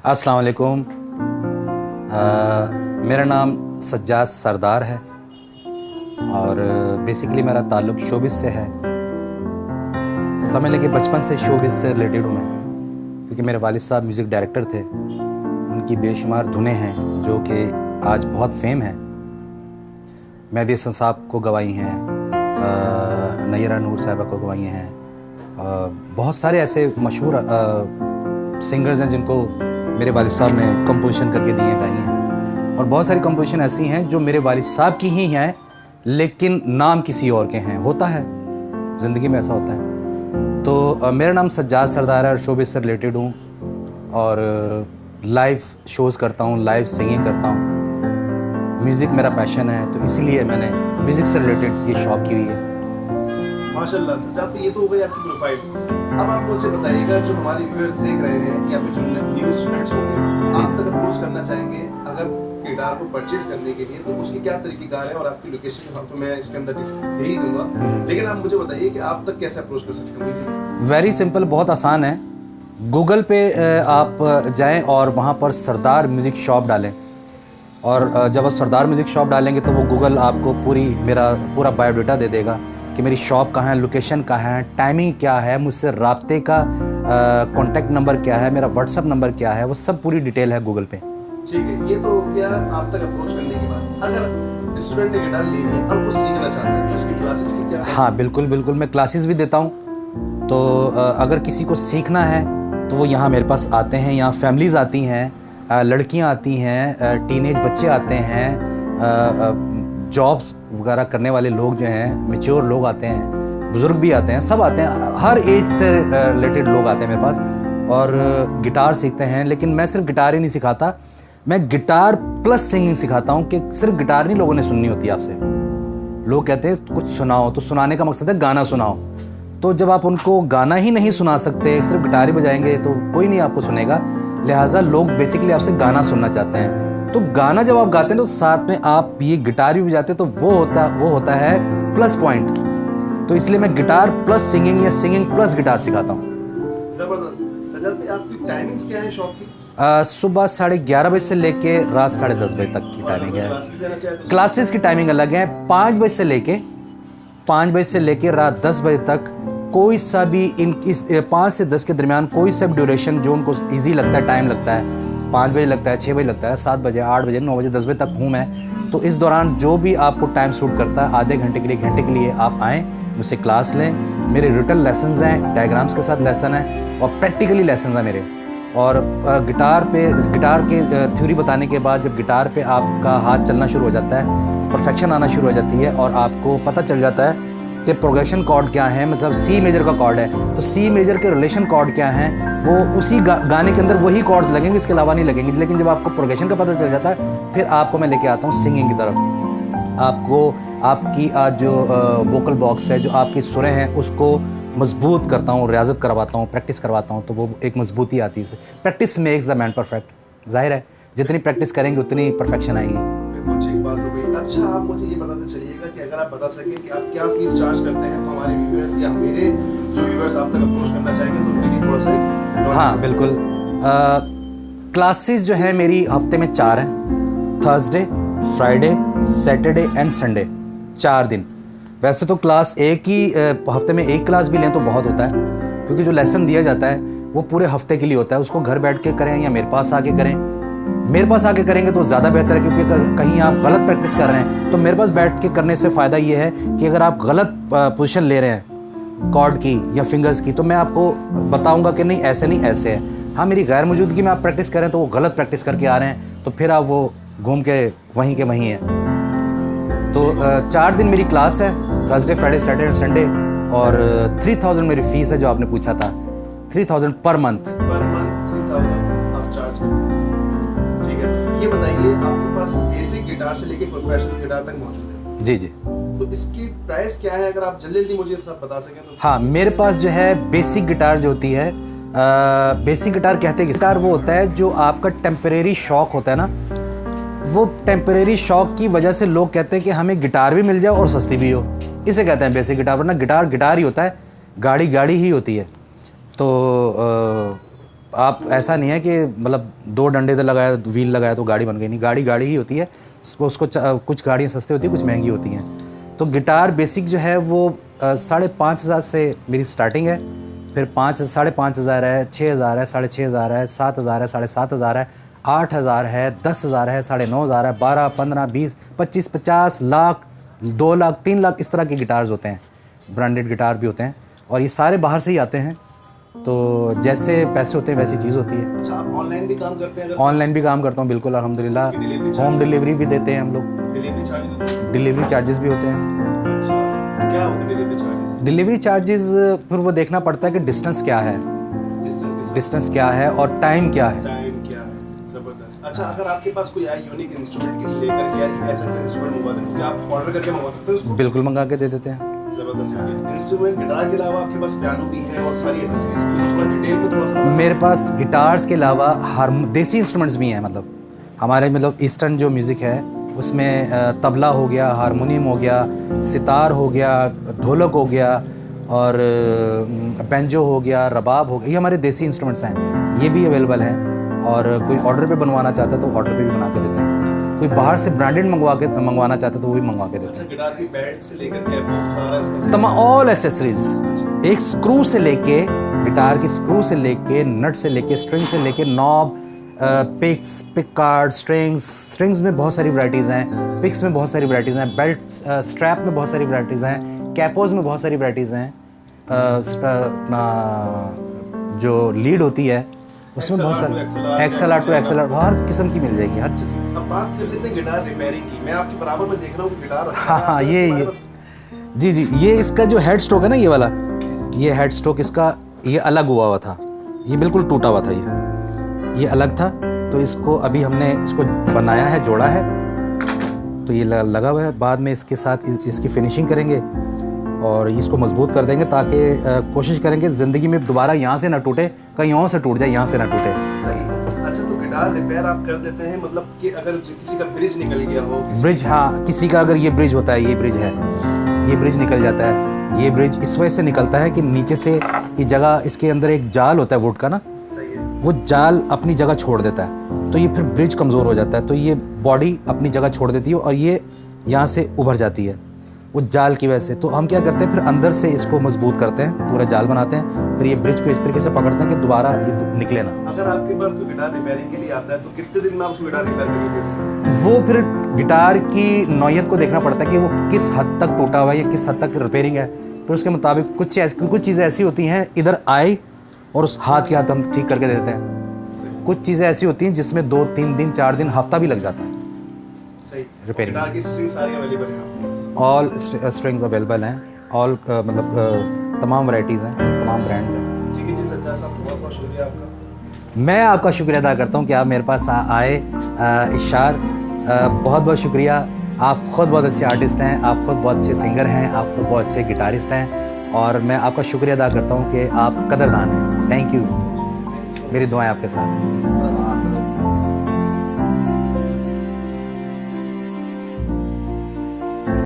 अस्सलाम वालेकुम। मेरा नाम सज्जाद सरदार है और बेसिकली मेरा ताल्लुक़ शोबिस से है। समझ लें कि बचपन से शोबिस से रिलेटेड हूँ मैं, क्योंकि मेरे वालिद साहब म्यूज़िक डायरेक्टर थे। उनकी बेशुमार धुनें हैं जो कि आज बहुत फेम हैं। मेहदी हसन साहब को गवाई हैं, नैरा नूर साहिबा को गवाई हैं, बहुत सारे ऐसे मशहूर सिंगर्स हैं जिनको मेरे वालिद साहब ने कंपोजिशन करके दी हैं, गाई हैं। और बहुत सारी कंपोजिशन ऐसी हैं जो मेरे वालिद साहब की ही हैं लेकिन नाम किसी और के हैं। होता है, ज़िंदगी में ऐसा होता है। तो मेरा नाम सज्जाद सरदार है और शोबिस से रिलेटेड हूँ और लाइव शोज़ करता हूँ, लाइव सिंगिंग करता हूँ। म्यूज़िक मेरा पैशन है, तो इसीलिए मैंने म्यूज़िक से रिलेटेड ये शॉप की हुई है। माशाल्लाह सज्जाद, ये तो हो गई आपकी प्रोफाइल। अब आप मुझे बताइएगा, जो हमारे व्यूअर्स देख रहे हैं या फिर जो न्यू स्टूडेंट्स होंगे, आज तक अप्रोच करना चाहेंगे अगर गिटार को परचेज करने के लिए, तो उसकी क्या तरीक़ेकार है और आपकी लोकेशन तो मैं इसके अंदर दे ही दूंगा, लेकिन आप मुझे बताइए कि आप तक कैसे अप्रोच कर सकते हैं। वेरी सिंपल, बहुत आसान है। गूगल पे आप जाएं और वहाँ पर सरदार म्यूज़िक शॉप डालें, और जब आप सरदार म्यूज़िक शॉप डालेंगे तो वो गूगल आपको मेरा पूरा बायोडाटा दे देगा कि मेरी शॉप कहाँ है, लोकेशन कहाँ है, टाइमिंग क्या है, मुझसे राब्ते का कॉन्टैक्ट नंबर क्या है, मेरा व्हाट्सअप नंबर क्या है, वो सब पूरी डिटेल है गूगल पे। ठीक है, ये तो क्या आप तक अप्रोच करने की बात। अगर स्टूडेंट ने गिटार ले ली, अब वो सीखना चाहता है, तो इसकी क्लासेस की क्या? हाँ बिल्कुल बिल्कुल, मैं क्लासेस भी देता हूँ। तो अगर किसी को सीखना है तो वो यहाँ मेरे पास आते हैं। यहाँ फैमिलीज़ आती हैं, लड़कियाँ आती हैं, टीनेज बच्चे आते हैं, जॉब्स वगैरह करने वाले लोग जो हैं, मैच्योर लोग आते हैं, बुज़ुर्ग भी आते हैं, सब आते हैं, हर एज से रिलेटेड लोग आते हैं मेरे पास और गिटार सीखते हैं। लेकिन मैं सिर्फ गिटार ही नहीं सिखाता, मैं गिटार प्लस सिंगिंग सिखाता हूँ कि सिर्फ गिटार नहीं लोगों ने सुननी होती है आपसे। लोग कहते हैं कुछ सुनाओ, तो सुनाने का मकसद है गाना सुनाओ। तो जब आप उनको गाना ही नहीं सुना सकते, सिर्फ गिटार ही बजाएंगे, तो कोई नहीं आपको सुनेगा। लिहाजा लोग बेसिकली आपसे गाना सुनना चाहते हैं। तो गाना जब आप गाते हैं तो साथ में आप ये गिटार भी बजाते हैं, तो वो होता है प्लस पॉइंट। तो इसलिए मैं गिटार प्लस सिंगिंग या सिंगिंग प्लस गिटार सिखाता हूँ। जबरदस्त। सज्जाद भाई, आपकी टाइमिंग्स क्या है शॉप की? सुबह 11:30 बजे से लेके रात 10:30 बजे तक की टाइमिंग है। क्लासेस की टाइमिंग अलग है। 5 बजे से लेके रात 10 बजे तक कोई सा भी इस 5 से 10 के दरमियान कोई सा भी ड्यूरेशन जो उनको इजी लगता है, टाइम लगता है, 5 बजे लगता है, 6 बजे लगता है, 7 बजे, 8 बजे, 9 बजे, 10 बजे तक हूँ मैं। तो इस दौरान जो भी आपको टाइम सूट करता है, आधे घंटे के लिए, घंटे के लिए आप आएँ, मुझसे क्लास लें। मेरे रिटन लेसन्स हैं, डायग्राम्स के साथ लेसन है और प्रैक्टिकली लेसन है मेरे। और गिटार के थ्योरी बताने के बाद जब गिटार पे आपका हाथ चलना शुरू हो जाता है, परफेक्शन आना शुरू हो जाती है और आपको पता चल जाता है कि प्रोग्रेशन कॉर्ड क्या है, मतलब सी मेजर का कॉर्ड है तो सी मेजर के रिलेशन कॉर्ड क्या हैं, वो उसी गाने के अंदर वही कॉर्ड्स लगेंगे, इसके अलावा नहीं लगेंगे। लेकिन जब आपको प्रोग्रेशन का पता चल जाता है, फिर आपको मैं लेके आता हूँ सिंगिंग की तरफ। आपको आपकी जो वोकल बॉक्स है, जो आपकी सुरें हैं, उसको मजबूत करता हूँ, रियाजत करवाता हूँ, प्रैक्टिस करवाता हूँ, तो वो एक मजबूती आती है उससे। Practice makes the man perfect. जाहिर है जितनी प्रैक्टिस करेंगे उतनी परफेक्शन आएगी। बिल्कुल ठीक बात हो गई। अच्छा, आप मुझे ये बताते चलिएगा कि अगर आप बता सकें कि आप क्या फीस चार्ज करते हैं, तो हमारे व्यूअर्स या मेरे जो व्यूअर्स आप तक अप्रोच करना चाहेंगे तो उनके लिए थोड़ा सा। हाँ बिल्कुल। क्लासेस जो है मेरी हफ्ते में 4 हैं, Thursday, Friday, Saturday and Sunday, 4 दिन। वैसे तो क्लास एक ही हफ्ते में एक क्लास भी लें तो बहुत होता है, क्योंकि जो लेसन दिया जाता है वो पूरे हफ्ते के लिए होता है। उसको घर बैठ के करें या मेरे पास आके करें। मेरे पास आके करेंगे तो ज़्यादा बेहतर है, क्योंकि कहीं आप गलत प्रैक्टिस कर रहे हैं तो मेरे पास बैठ के करने से फ़ायदा ये है कि अगर आप गलत पोजीशन ले रहे हैं कॉर्ड की या फिंगर्स की, तो मैं आपको बताऊंगा कि नहीं ऐसे नहीं ऐसे है। हाँ, मेरी गैर मौजूदगी में आप प्रैक्टिस करें तो वो गलत प्रैक्टिस करके आ रहे हैं, तो फिर आप वो घूम के वहीं हैं। तो 4 दिन मेरी क्लास है, थर्सडे, फ्राइडे, सैटरडे और संडे, और 3000 मेरी फ़ीस है जो आपने पूछा था। 3000 पर मंथ 3000 आप चार्ज करते हैं। ठीक है, ये बताइए आपके पास बेसिक गिटार से लेके प्रोफेशनल गिटार तक मौजूद है? जी जी। तो इसकी प्राइस क्या है, अगर आप जल्दी मुझे बता सकें तो? हाँ, मेरे पास जो है बेसिक गिटार जो होती है, बेसिक गिटार कहते हैं, गिटार वो होता है जो आपका टेम्परेरी शौक होता है ना, वो टेम्परेरी शौक की वजह से लोग कहते हैं कि हमें गिटार भी मिल जाए और सस्ती भी हो, इसे कहते हैं बेसिक गिटार। वरना गिटार गिटार ही होता है, गाड़ी गाड़ी ही होती है। तो आप ऐसा नहीं है कि मतलब 2 डंडे तो लगाया, व्हील लगाया तो गाड़ी बन गई, नहीं, गाड़ी गाड़ी ही होती है। उसको कुछ गाड़ियाँ सस्ती होती है, कुछ महंगी होती हैं। तो गिटार बेसिक जो है वो 5,500 से मेरी स्टार्टिंग है, फिर 5,500 है, 6,000 है, 6,500 है, 7,000 है, 7,500 है, 8,000 है, 10,000 है, 9,500 है, 12, 15, 20, 25, 50 लाख, 2 लाख, 3 लाख इस तरह के गिटार्स होते हैं, ब्रांडेड गिटार भी होते हैं, और ये सारे बाहर से ही आते हैं। तो जैसे पैसे होते हैं वैसी चीज़ होती है। अच्छा, आप ऑनलाइन भी काम करते हैं? ऑनलाइन भी काम करता हूँ, बिल्कुल, अल्हम्दुलिल्लाह। होम डिलीवरी भी देते हैं हम लोग। डिलीवरी चार्जेस होते हैं? डिलीवरी चार्जेस भी होते हैं। अच्छा, क्या होते हैं डिलीवरी चार्जेस? डिलीवरी चार्जेस फिर वो देखना पड़ता है कि डिस्टेंस क्या है, डिस्टेंस क्या है और टाइम क्या है। टाइम क्या है, जबरदस्त। अच्छा, अगर आपके पास कोई आए यूनिक इंस्ट्रूमेंट के लेकर के यार ऐसा इंस्ट्रूमेंट मंगवा दें तो क्या आप ऑर्डर करके मंगवा सकते हैं उसको? बिल्कुल मंगा के दे देते हैं। जबरदस्त। इंस्ट्रूमेंट गिटार के अलावा आपके पास पियानो भी है और सारी एक्सेसरीज भी है, थोड़ा डिटेल में थोड़ा मेरे पास गिटार्स के अलावा देसी इंस्ट्रूमेंट्स भी हैं, मतलब हमारे मतलब ईस्टर्न जो म्यूज़िक है उसमें तबला हो गया, हारमोनियम हो गया, सितार हो गया, ढोलक हो गया, और बेंजो हो गया, रबाब हो गया, ये हमारे देसी इंस्ट्रूमेंट्स हैं, ये भी अवेलेबल हैं। और कोई ऑर्डर पे बनवाना चाहता है तो ऑर्डर पे भी बना के देते हैं। कोई बाहर से ब्रांडेड मंगवाना चाहता है तो वो भी मंगवा के देते हैं। अच्छा, गिटार की बेल्ट से लेकर के सारा इसका तमाम ऑल एसेसरीज, एक स्क्रू से लेके, गिटार की स्क्रू से लेके, नट से लेके, स्ट्रिंग से लेके, नॉब, पिक कार्ड, स्ट्रिंग्स में बहुत सारी वैराइटीज़ हैं, पिक्स में बहुत सारी वैराइटीज़ हैं, बेल्ट स्ट्रैप में बहुत सारी वैराइटीज़ हैं, कैपोज में बहुत सारी वैराइटीज़ हैं, जो लीड होती है उसमें बहुत सारी XLR to XLR हर किस्म की मिल जाएगी, हर चीज़। अब बात कर लेते हैं गिटार रिपेयरिंग की। मैं आपके बराबर में देख रहा हूँ गिटार रखा है। हाँ, ये जी, ये इसका जो हेड स्ट्रोक है ना, ये वाला, ये हेड स्ट्रोक इसका ये अलग हुआ था, ये बिल्कुल टूटा हुआ था, ये अलग था। तो इसको अभी हमने इसको बनाया है, जोड़ा है, तो ये लगा हुआ है। बाद में इसके साथ इसकी फिनिशिंग करेंगे और इसको मजबूत कर देंगे, ताकि कोशिश करेंगे ज़िंदगी में दोबारा यहाँ से ना टूटे, कहीं और से टूट जाए, यहाँ से ना टूटे। सही। अच्छा, तो गिटार रिपेयर आप कर देते हैं, मतलब कि अगर किसी का ब्रिज निकल गया हो, ब्रिज, हाँ, किसी का अगर ये ब्रिज होता है, ये ब्रिज है, ये ब्रिज निकल जाता है। ये ब्रिज इस वजह से निकलता है कि नीचे से ये जगह, इसके अंदर एक जाल होता है वुड का ना, सही है, वो जाल अपनी जगह छोड़ देता है, तो ये फिर ब्रिज कमज़ोर हो जाता है, तो ये बॉडी अपनी जगह छोड़ देती है और ये यहाँ से उभर जाती है वो जाल की वजह से। तो हम क्या करते हैं, फिर अंदर से इसको मजबूत करते हैं, पूरा जाल बनाते हैं, फिर ये ब्रिज को इस तरीके से पकड़ते हैं कि दोबारा ये निकले ना। अगर आपके पास कोई गिटार रिपेयरिंग के लिए आता है तो कितने दिन में आप उसको गिटार रिपेयर करके देते हैं? वो फिर गिटार की नौइयत को देखना पड़ता है कि वो किस हद तक टूटा हुआ है या किस हद तक रिपेयरिंग है, फिर उसके मुताबिक कुछ चीज़ें ऐसी होती हैं, इधर आए और उस हाथ के हाथ हम ठीक करके दे देते हैं। कुछ चीज़ें ऐसी होती हैं जिसमें 2-3 दिन, 4 दिन, हफ्ता भी लग जाता है। सही। रिपेयरिंग। गिटार की स्ट्रिंग सारी अवेलेबल है आपके पास? ऑल स्ट्रिंग्स अवेलेबल हैं, ऑल मतलब तमाम वैराइटीज़ हैं, तमाम ब्रांड्स हैं। ठीक है जी सज्जाद साहब, बहुत बहुत शुक्रिया आपका। मैं आपका शुक्रिया अदा करता हूँ कि आप मेरे पास आए। इशार, बहुत बहुत शुक्रिया। आप ख़ुद बहुत अच्छे आर्टिस्ट हैं, आप ख़ुद बहुत अच्छे सिंगर हैं, आप ख़ुद बहुत अच्छे गिटारिस्ट हैं, और मैं आपका शुक्रिया अदा करता हूँ कि आप कदरदान हैं। Thank you. मेरी दुआएं आपके साथ।